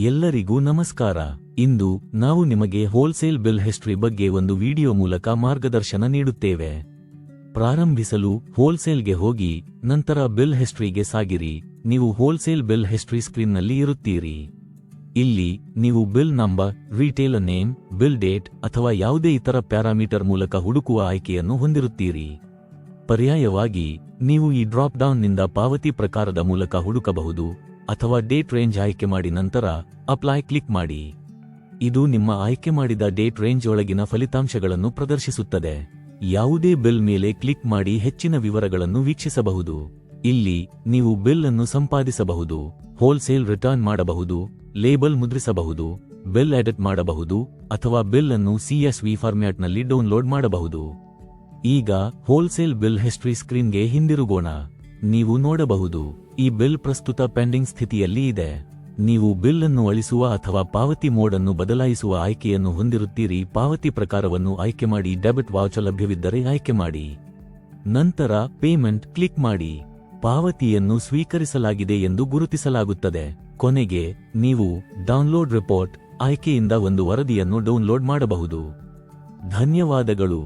ಎಲ್ಲರಿಗೂ ನಮಸ್ಕಾರ. ಇಂದು ನಾವು ನಿಮಗೆ ಹೋಲ್ಸೇಲ್ ಬಿಲ್ ಹಿಸ್ಟರಿ ಬಗ್ಗೆ ಒಂದು ವಿಡಿಯೋ ಮೂಲಕ ಮಾರ್ಗದರ್ಶನ ನೀಡುತ್ತೇವೆ. ಪ್ರಾರಂಭಿಸಲು ಹೋಲ್ಸೇಲ್ಗೆ ಹೋಗಿ ನಂತರ ಬಿಲ್ ಹಿಸ್ಟರಿಗೆ ಸಾಗಿರಿ. ನೀವು ಹೋಲ್ಸೇಲ್ ಬಿಲ್ ಹಿಸ್ಟರಿ ಸ್ಕ್ರೀನ್ನಲ್ಲಿ ಇರುತ್ತೀರಿ. ಇಲ್ಲಿ ನೀವು bill number, retailer name, bill date ಅಥವಾ ಯಾವುದೇ ಇತರ ಪ್ಯಾರಾಮೀಟರ್ ಮೂಲಕ ಹುಡುಕುವ ಆಯ್ಕೆಯನ್ನು ಹೊಂದಿರುತ್ತೀರಿ. ಪರ್ಯಾಯವಾಗಿ ನೀವು ಈ ಡ್ರಾಪ್ ಡೌನ್ನಿಂದ ಪಾವತಿ ಪ್ರಕಾರದ ಮೂಲಕ ಹುಡುಕಬಹುದು ಅಥವಾ ಡೇಟ್ ರೇಂಜ್ ಆಯ್ಕೆ ಮಾಡಿ ನಂತರ ಅಪ್ಲೈ ಕ್ಲಿಕ್ ಮಾಡಿ. ಇದು ನಿಮ್ಮ ಆಯ್ಕೆ ಮಾಡಿದ ಡೇಟ್ ರೇಂಜ್ ಒಳಗಿನ ಫಲಿತಾಂಶಗಳನ್ನು ಪ್ರದರ್ಶಿಸುತ್ತದೆ. ಯಾವುದೇ ಬಿಲ್ ಮೇಲೆ ಕ್ಲಿಕ್ ಮಾಡಿ ಹೆಚ್ಚಿನ ವಿವರಗಳನ್ನು ವೀಕ್ಷಿಸಬಹುದು. ಇಲ್ಲಿ ನೀವು ಬಿಲ್ ಅನ್ನು ಸಂಪಾದಿಸಬಹುದು, ಹೋಲ್ಸೇಲ್ ರಿಟರ್ನ್ ಮಾಡಬಹುದು, ಲೇಬಲ್ ಮುದ್ರಿಸಬಹುದು, ಬಿಲ್ ಎಡಿಟ್ ಮಾಡಬಹುದು ಅಥವಾ ಬಿಲ್ ಅನ್ನು CSV ಫಾರ್ಮ್ಯಾಟ್ನಲ್ಲಿ ಡೌನ್ಲೋಡ್ ಮಾಡಬಹುದು. ಈಗ ಹೋಲ್ಸೇಲ್ ಬಿಲ್ ಹಿಸ್ಟರಿ ಸ್ಕ್ರೀನ್ಗೆ ಹಿಂದಿರುಗೋಣ. ನೀವು ನೋಡಬಹುದು, ಈ ಬಿಲ್ ಪ್ರಸ್ತುತ ಪೆಂಡಿಂಗ್ ಸ್ಥಿತಿಯಲ್ಲಿ ಇದೆ. ನೀವು ಬಿಲ್ ಅನ್ನು ಅಳಿಸುವ ಅಥವಾ ಪಾವತಿ ಮೋಡ್ ಅನ್ನು ಬದಲಾಯಿಸುವ ಆಯ್ಕೆಯನ್ನು ಹೊಂದಿರುತ್ತೀರಿ. ಪಾವತಿ ಪ್ರಕಾರವನ್ನು ಆಯ್ಕೆ ಮಾಡಿ ಡೆಬಿಟ್ ವಾಚರ್ ಲಭ್ಯವಿದ್ದರೆ ಆಯ್ಕೆ ಮಾಡಿ. ನಂತರ ಪೇಮೆಂಟ್ ಕ್ಲಿಕ್ ಮಾಡಿ. ಪಾವತಿಯನ್ನು ಸ್ವೀಕರಿಸಲಾಗಿದೆ ಎಂದು ಗುರುತಿಸಲಾಗುತ್ತದೆ. ಕೊನೆಗೆ ನೀವು ಡೌನ್ಲೋಡ್ ರಿಪೋರ್ಟ್ ಆಯ್ಕೆಯಿಂದ ಒಂದು ವರದಿಯನ್ನು ಡೌನ್ಲೋಡ್ ಮಾಡಬಹುದು. ಧನ್ಯವಾದಗಳು.